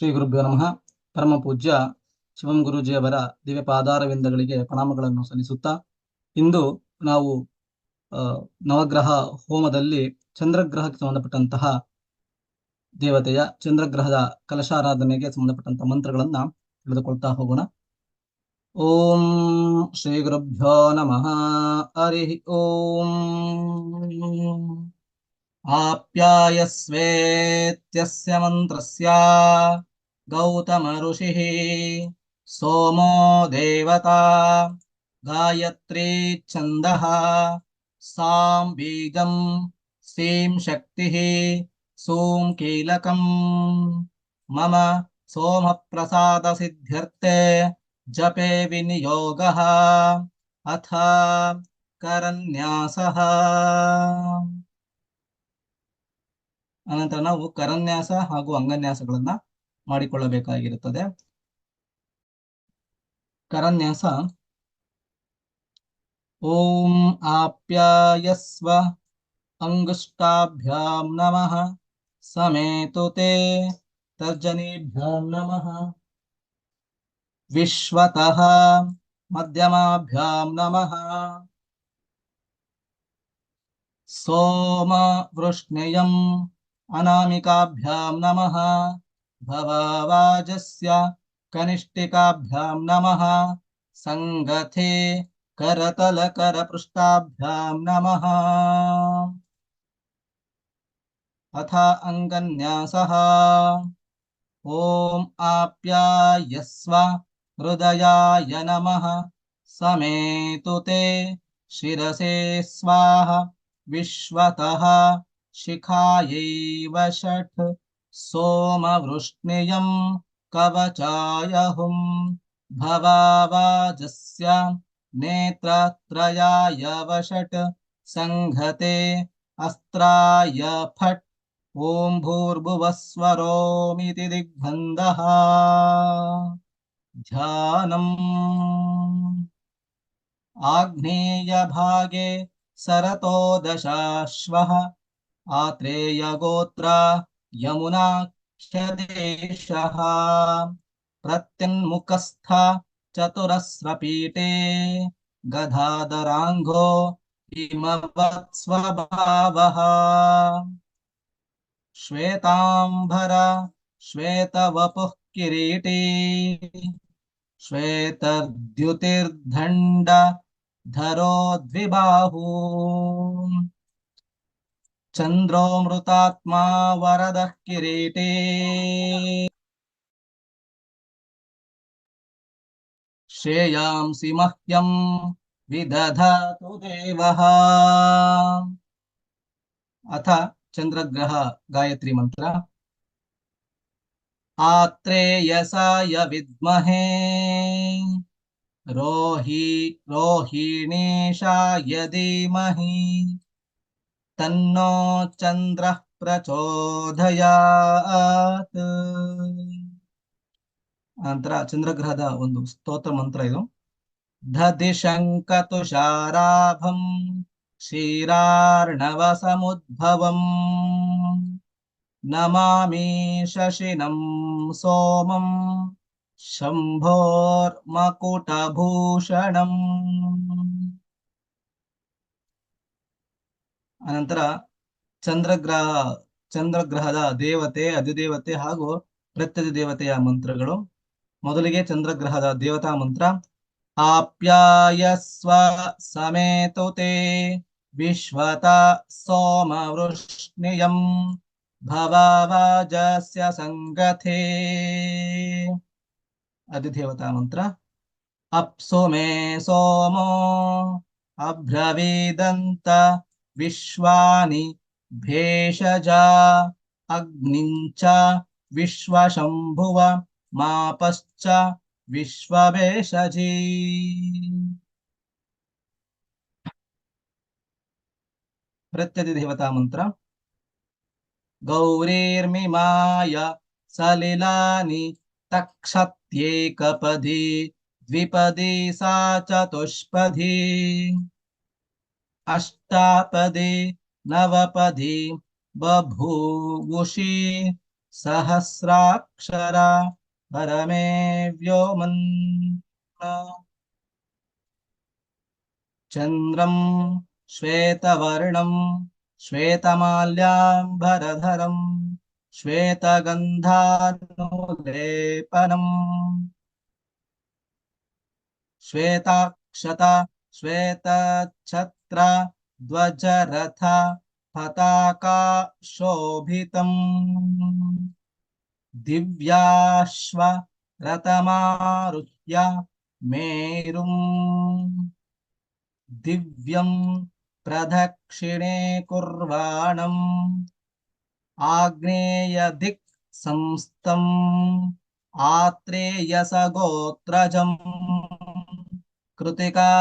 ಶ್ರೀ ಗುರುಭ್ಯೋ ನಮಃ. ಪರಮ ಪೂಜ್ಯ ಶಿವಂ ಗುರೂಜಿಯವರ ದಿವ್ಯ ಪಾದಾರವಿಂದಗಳಿಗೆ ಪ್ರಣಾಮಗಳನ್ನು ಸಲ್ಲಿಸುತ್ತಾ, ಇಂದು ನಾವು ನವಗ್ರಹ ಹೋಮದಲ್ಲಿ ಚಂದ್ರಗ್ರಹಕ್ಕೆ ಸಂಬಂಧಪಟ್ಟಂತಹ ದೇವತೆಯ ಚಂದ್ರಗ್ರಹದ ಕಲಶಾರಾಧನೆಗೆ ಸಂಬಂಧಪಟ್ಟಂತಹ ಮಂತ್ರಗಳನ್ನ ತಿಳಿದುಕೊಳ್ತಾ ಹೋಗೋಣ. ಓಂ ಶ್ರೀ ಗುರುಭ್ಯೋ ನಮಃ. ಹರಿ ಓಂ. ಆಪ್ಯಾಯಸ್ವೇತ್ಯಸ್ಯ ಮಂತ್ರಸ್ಯ ಗೌತಮ ಋಷಿಃ ಸೋಮೋ ದೇವತಾ ಗಾಯತ್ರೀ ಛಂದಃ ಸಾಂ ಬೀಜಂ ಸೀಂ ಶಕ್ತಿಃ ಸೋಂ ಕೀಲಕಂ ಮಮ ಸೋಮ ಪ್ರಸಾದ ಸಿದ್ಧ್ಯರ್ಥೆ ಜಪೆ ವಿನಿಯೋಗಃ ಅಥ ಕರನ್ಯಾಸಃ. ಅನಂತರ ನಾವು ಕರನ್ಯಾಸ ಹಾಗೂ ಅಂಗನ್ಯಾಸಗಳನ್ನ ಮಾಡಿಕೊಳ್ಳಬೇಕಾಗಿರುತ್ತದೆ. ಕರನ್ಯಾಸ: ಓಂ ಆಪ್ಯಾಯಸ್ವ ಅಂಗುಷ್ಟಾಭ್ಯಾಂ ನಮಃ ಸಮೇತುತೆ ತರ್ಜನೀಭ್ಯಾಂ ನಮಃ ವಿಶ್ವತಃ ಮಧ್ಯಮಾಭ್ಯಾಂ ನಮಃ ಸೋಮ ವೃಷ್ಣ್ಯಯಂ ಅನಾಮಿಕಾಭ್ಯಾಂ ನಮಃ ಭವವಾಜಸ್ಯ ಕನಿಷ್ಠಿಕಾಭ್ಯಾಂ ನಮಃ ಸಂಗಥೆ ಕರತಲಕರಪೃಷ್ಠಾಭ್ಯಾಂ ನಮಃ ಅಥ ಅಂಗನ್ಯಾಸಃ. ಓಂ ಆಪ್ಯಾಯಸ್ವ ಹೃದಯಾಯ ನಮಃ ಸಮೇತುತೆ ಶಿರಸೇ ಸ್ವಾಹ ವಿಶ್ವತಃ ಶಿಖಾಯೈವ ಷಟ್ ಸೋಮವೃಷ್ಣ್ಯಯಂ ಕವಚಾಯ ಹುಂ ಭವವಾಜಸ್ಯ ನೇತ್ರತ್ರಯಾಯ ವಷಟ್ ಸಂಘತೆ ಅಸ್ತ್ರಾಯ ಫಟ್ ಓಂ ಭೂರ್ಭುವಸ್ವರೋಮಿತಿ ದಿಗ್ಬಂಧಃ. ಧ್ಯಾನಂ: ಆಗ್ನೇಯ ಭಾಗೆ ಸರತೋ ದಶಾಶ್ವಃ ಆತ್ರೇಯ ಗೋತ್ರ ಯಮುನಾಖ್ಯದೇಶಃ ಪ್ರತ್ಯನ್ಮುಖಸ್ಥ ಚತುರಸ್ರಪೀಠೆ ಗದಾಧರಾಂಘೋ ಹಿಮವತ್ ಸ್ವಭಾವಃ ಶ್ವೇತಾಂಬರ ಶ್ವೇತವಪುಃ ಕಿರೀಟಿ ಶ್ವೇತದ್ಯುತಿರ್ದಂಡ ಧರೋ ದ್ವಿಬಾಹು ಚಂದ್ರೋಮೃತಾತ್ಮಾ ವರದಃ ಕಿರೀಟಿ ಶ್ರೇಯಾಂಸಿ ಮಹ್ಯಂ ವಿದಧಾತು ದೇವಃ. ಅಥ ಚಂದ್ರಗ್ರಹ ಗಾಯತ್ರಿ ಮಂತ್ರ. ಆತ್ರೇಯಸಾಯ ವಿದ್ಮಹೇ ರೋಹಿಣೀಶಾಯ ಧೀಮಹಿ ತನ್ನೋ ಚಂದ್ರಃ ಪ್ರಚೋದಯಾತ್. ನಂತರ ಚಂದ್ರಗ್ರಹದ ಒಂದು ಸ್ತೋತ್ರ ಮಂತ್ರ ಇದು. ದಧಿಶಂಕತುಷಾರಾಭಂ ಕ್ಷೀರಾರ್ಣವ ಸಮುದ್ಭವಂ ನಮಾಮಿ ಶಶಿನಂ ಸೋಮಂ ಶಂಭೋರ್ಮಕುಟಭೂಷಣಂ. ಅನಂತರ ಚಂದ್ರಗ್ರಹದ ದೇವತೆ, ಅಧಿದೇವತೆ ಹಾಗೂ ಪ್ರತ್ಯಧಿದೇವತೆಯ ಮಂತ್ರಗಳು. ಮೊದಲಿಗೆ ಚಂದ್ರಗ್ರಹದ ದೇವತಾ ಮಂತ್ರ. ಆಪ್ಯಾಯಸ್ವ ಸಮೇತುತೆ ವಿಶ್ವತ ಸೋಮ ವೃಷ್ಣ್ಯಯಂ ಭವವಾಜಸ್ಯ ಸಂಗಥೆ. ಅಧಿದೇವತಾ ಮಂತ್ರ. ಅಪ್ಸು ಮೇ ಸೋಮೋ ಅಬ್ರವೀದಂತ ವಿಶ್ವಾನಿ ಭೇಷಜ ಅಗ್ನಿಂಚ ವಿಶ್ವಶಂಭುವ ಮಾಪಶ್ಚ ವಿಶ್ವಭೇಷಜೀ. ಪ್ರತ್ಯಧಿದೇವತಾ ಮಂತ್ರ. ಗೌರೀರ್ಮಿಮಾಯ ಸಲಿಲಾನಿ ತಕ್ಷತ್ಯೇಕಪದಿ ದ್ವಿಪದಿ ಸಾ ಚತುಷ್ಪದಿ ಅಷ್ಟಾಪದಿ ನವಪದಿ ಬಭೂವುಷಿ सहस्राक्षरा परमे व्योमन् चन्द्रं श्वेतवर्णं श्वेतमाल्याम्बरधरं श्वेतगन्धानुलेपनम् श्वेताक्षता श्वेतच्छत्र ध्वजरथ पताका शोभितम् दिव्याश्व रथमारुह्य मेरुम् दिव्यं प्रदक्षिणे कुर्वाणम् आग्नेयदिक् संस्थम् आत्रेयसगोत्रजम् कृतिका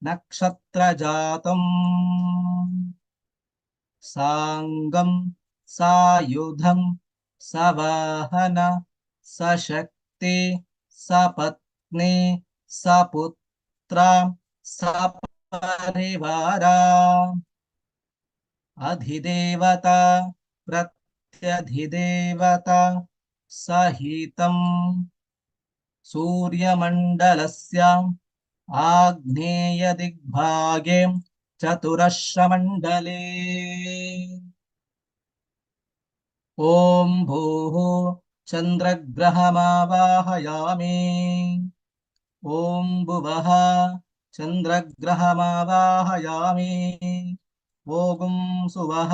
नक्षत्रजातम् साङ्गं सायुधं सवाहन सशक्ति सपत्नी सपुत्र सपरिवारा अधिदेवता प्रत्यधिदेवता सहितं सूर्यमण्डलस्य आग्नेयदिग्भागे चतुरश्रमण्डले ॐ भूः चन्द्रग्रहमावाहयामि ॐ भुवः चन्द्रग्रहमावाहयामि ॐ सुवः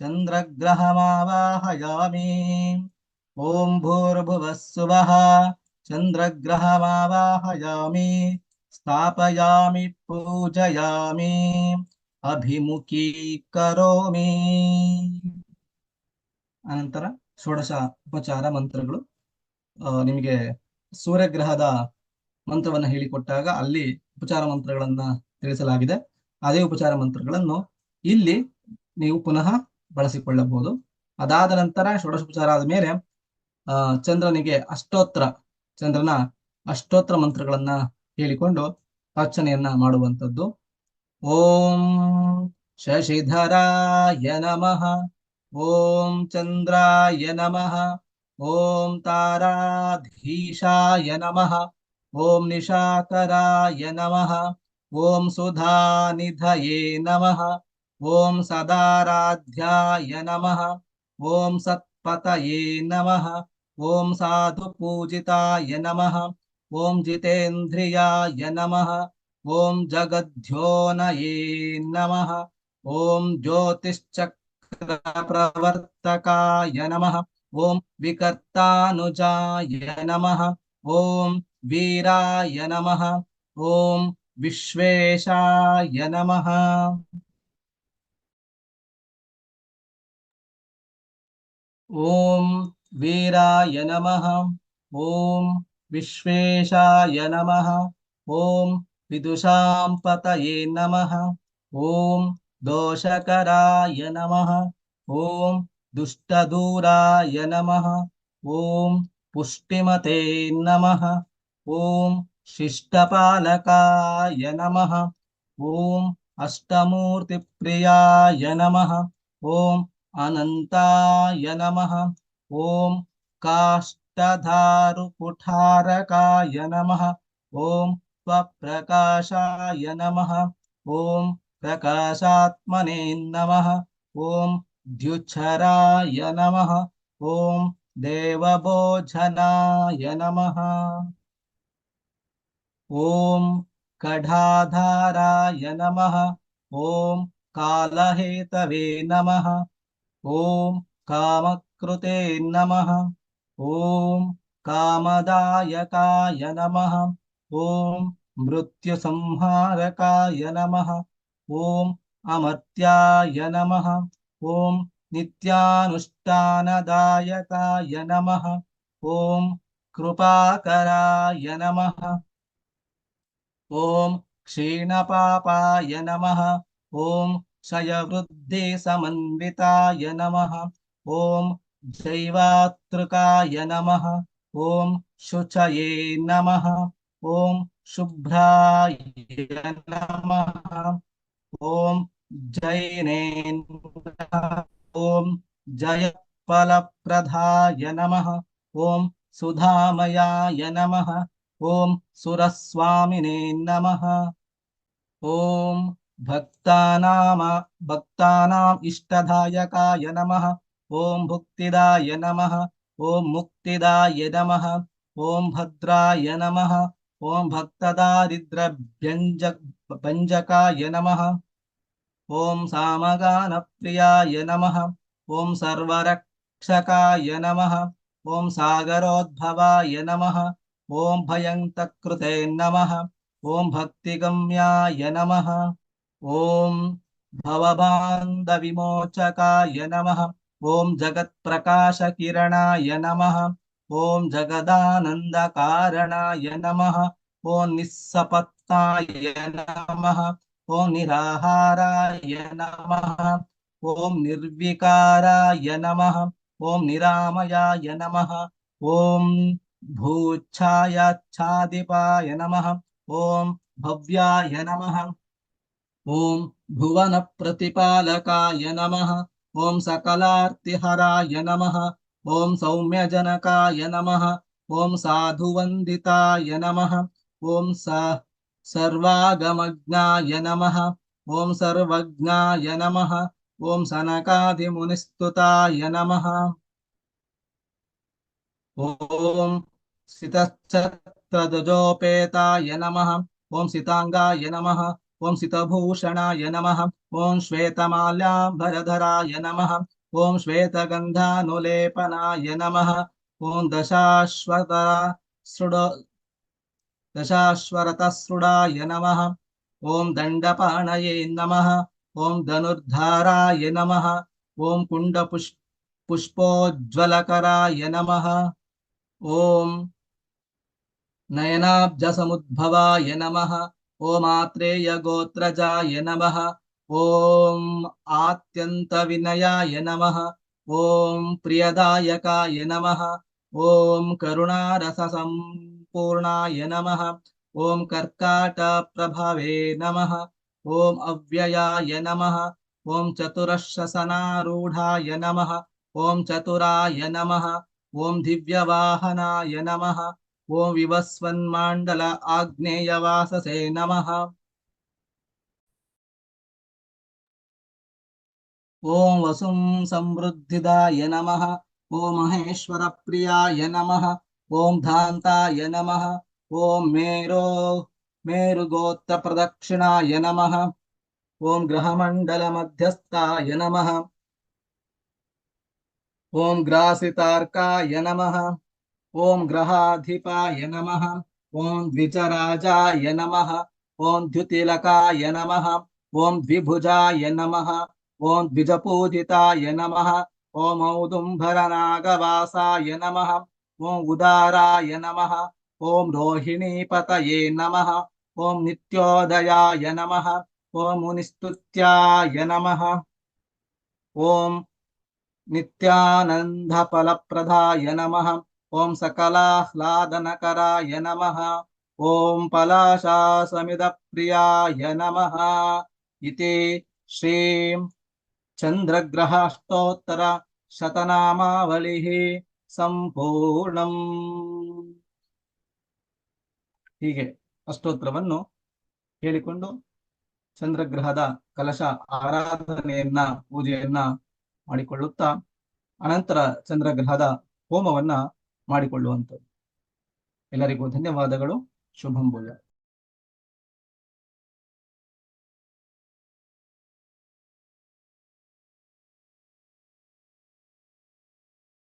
चन्द्रग्रहमावाहयामि ॐ भूर्भुवः सुवः चन्द्रग्रहमावाहयामि स्थापयामि पूजयामि अभिमुखीकरोमि ಅನಂತರ ಷೋಡಶ ಉಪಚಾರ ಮಂತ್ರಗಳು. ನಿಮಗೆ ಸೂರ್ಯಗ್ರಹದ ಮಂತ್ರವನ್ನ ಹೇಳಿಕೊಟ್ಟಾಗ ಅಲ್ಲಿ ಉಪಚಾರ ಮಂತ್ರಗಳನ್ನ ತಿಳಿಸಲಾಗಿದೆ. ಅದೇ ಉಪಚಾರ ಮಂತ್ರಗಳನ್ನು ಇಲ್ಲಿ ನೀವು ಪುನಃ ಬಳಸಿಕೊಳ್ಳಬಹುದು. ಅದಾದ ನಂತರ ಷೋಡಶೋಪಚಾರ ಆದ ಮೇಲೆ ಚಂದ್ರನ ಅಷ್ಟೋತ್ರ ಮಂತ್ರಗಳನ್ನ ಹೇಳಿಕೊಂಡು ಅರ್ಚನೆಯನ್ನ ಮಾಡುವಂಥದ್ದು. ಓಂ ಶಶಿಧರಾಯ ನಮಃ, ಓಂ ಚಂದ್ರಾಯ ನಮಃ, ಓಂ ತಾರಾಧೀಶಾಯ ನಮಃ, ಓಂ ನಿಶಾಕರಾಯ ನಮಃ, ಓಂ ಸುಧಾನಿಧಯೇ ನಮಃ, ಓಂ ಸದಾರಾಧ್ಯಾಯ ನಮಃ, ಓಂ ಸತ್ಪತಯೇ ನಮಃ, ಓಂ ಸಾಧು ಪೂಜಿತಾಯ ನಮಃ, ಓಂ ಜಿತೇಂದ್ರಿಯಾಯ ನಮಃ, ಓಂ ಜಗದ್ಯೋನಯೇ ನಮಃ, ಓಂ ಜ್ಯೋತಿಶ್ಚಕ್ರ ಪ್ರವರ್ತಕಾಯ ನಮಃ, ಓಂ ವಿಕರ್ತಾನುಜಾಯ ನಮಃ, ಓಂ ವೀರಾಯ ನಮಃ, ಓಂ ವಿಶ್ವೇಶಾಯ ನಮಃ. ಓಂ ವೀರಾಯ ನಮಃ, ಓಂ ವಿಶ್ವೇಶಾಯ ನಮಃ, ಓಂ ವಿದುಷಾಂ ಪತಯೇ ನಮಃ, ಓಂ ದೋಷಕರಾಯ ನಮಃ, ಓಂ ದುಷ್ಟದೂರಾಯ ನಮಃ, ಓಂ ಪುಷ್ಟಿಮತೆ ನಮಃ, ಓಂ ಶಿಷ್ಟಪಾಲಕಾಯ ನಮಃ, ಓಂ ಅಷ್ಟಮೂರ್ತಿಪ್ರಿಯಾಯ ನಮಃ, ಓಂ ಅನಂತಾಯ ನಮಃ, ಓಂ ಕಾಷ್ಟಧಾರುಕುಠಾರಕಾಯ ನಮಃ, ಓಂ ಸ್ವಪ್ರಕಾಶಾಯ ನಮಃ, ಓಂ ಪ್ರಕಾಶಾತ್ಮನೇ ನಮಃ, ಓಂ ದ್ಯುಚ್ಛರಾಯ ನಮಃ, ಓಂ ದೇವಭೋಜನಾಯ ನಮಃ, ಓಂ ಕಢಾಧಾರಾಯ ನಮಃ, ಓಂ ಕಾಲಹೇತವೇ ನಮಃ, ಓಂ ಕಾಮಕೃತೆ ನಮಃ, ಓಂ ಕಾಮದಾಯಕಾಯ ನಮಃ, ಓಂ ಮೃತ್ಯುಸಂಹಾರಕಾಯ ನಮಃ, ಓಂ ಅಮರ್ತ್ಯಾಯ ನಮಃ, ಓಂ ನಿತ್ಯಾನುಷ್ಠಾನದಾಯಕಾಯ ನಮಃ, ಓಂ ಕೃಪಾಕರಾಯ ನಮಃ, ಓಂ ಕ್ಷೀಣಪಾಪಾಯ ನಮಃ, ಓಂ ಕ್ಷಯವೃದ್ಧಿ ಸಮನ್ವಿತಾಯ ನಮಃ, ಓಂ ಜೈವಾತೃಕಾಯ ನಮಃ, ಓಂ ಶುಚಯೇ ನಮಃ, ಓಂ ಶುಭ್ರಾಯ ನಮಃ, ಓಂ ಜೈನೇಂದ್ರ, ಓಂ ಜಯಫಲಪ್ರದಾಯ फलप्रदाय नमः। ॐ सुधामयाय नमः। ॐ सुरस्वामिने नमः। ॐ भक्तानाम् इष्टदायकाय नमः। ॐ भुक्तिदाय नमः। ॐ मुक्तिदाय नमः। ॐ भद्राय नमः। ॐ भक्तदारिद्र्यभञ्जकाय नमः। ॐ सामगानप्रियाय नमः। ॐ सर्वरक्षकाय नमः। ॐ सागरोद्भवाय नमः। ॐ भयन्तकृते नमः। ॐ भक्तिगम्याय नमः। ॐ भवबान्धविमोचकाय नमः। ॐ जगत्प्रकाशकिरणाय नमः। ॐ जगदानन्दकारणाय नमः। ॐ निस्सपत्ताय नमः। ॐ निराहाराय नमः। ॐ निर्विकाराय नमः। ॐ निरामयाय नमः। ॐ भूच्छायाच्छादिपाय नमः। ॐ भव्याय नमः। ॐ भुवनप्रतिपालकाय नमः। ॐ सकलार्तिहराय नमः। ॐ सौम्यजनकाय नमः। ॐ साधुवन्दिताय नमः। ॐ सर्वागमज्ञाय नमः। ॐ सर्वज्ञाय नमः। ॐ सनकादिमुनिस्तुताय नमः। ॐ सितच्छत्रध्वजोपेताय नमः। ॐ सितांगाय नमः। ॐ सितभूषणाय नमः। ॐ श्वेतमाल्याम्बरधराय नमः। ॐ श्वेतगन्धानुलेपनाय नमः। ॐ दशाश्वरतसृडाय नमः। ॐ दण्डपाणये नमः। ॐ धनुर्धाराय नमः। ॐ पुष्पोज्ज्वलकराय नमः। ॐ नयनाब्जसमुद्भवाय नमः। ॐ आत्रेयगोत्रजाय नमः। ॐ आत्यन्तविनयाय नमः। ॐ प्रियदायकाय नमः। ॐ करुणारससम्पूर्णाय नमः। ॐ कर्काटप्रभवे नमः। ॐ अव्ययाय नमः। ॐ चतुरश्शसनारूढाय नमः। ॐ चतुराय नमः। ॐ दिव्यवाहनाय नमः। ॐ विवस्वन्माण्डल आग्नेयवाससे नमः। ॐ वसुं समृद्धिदाय नमः। ॐ महेश्वरप्रियाय नमः। ॐ धान्ताय नमः। ॐ मेरुगोत्रप्रदक्षिणाय नमः। ॐ ग्रहमण्डलमध्यस्थाय नमः। ॐ ग्रासितार्काय नमः। ॐ ग्रहाधिपाय नमः। ॐ द्विजराजाय नमः। ॐ द्युतिलकाय नमः। ॐ द्विभुजाय नमः। ॐ द्विजपूजिताय नमः। ॐ औदुम्बरनागवासाय नमः। ॐ उदाराय नमः। ॐ रोहिणीपतये नमः। ॐ नित्योदयाय नमः। ॐ मुनिस्तुत्याय नमः। ॐ नित्यानन्दफलप्रदाय नमः। ॐ सकलाह्लादनकराय नमः। ॐ पलाशासमिदप्रियाय नमः। इति श्रीं चन्द्रग्रहस्तोत्तर शतनामावलिः ಸಂಪೂರ್ಣಂ. ಹೀಗೆ ಅಷ್ಟೋತ್ತರವನ್ನು ಹೇಳಿಕೊಂಡು ಚಂದ್ರಗ್ರಹದ ಕಲಶ ಆರಾಧನೆಯನ್ನ ಪೂಜೆಯನ್ನ ಮಾಡಿಕೊಳ್ಳುತ್ತಾ ಅನಂತರ ಚಂದ್ರಗ್ರಹದ ಹೋಮವನ್ನ ಮಾಡಿಕೊಳ್ಳುವಂಥದ್ದು. ಎಲ್ಲರಿಗೂ ಧನ್ಯವಾದಗಳು. ಶುಭಂ ಭೂಯಾತ್.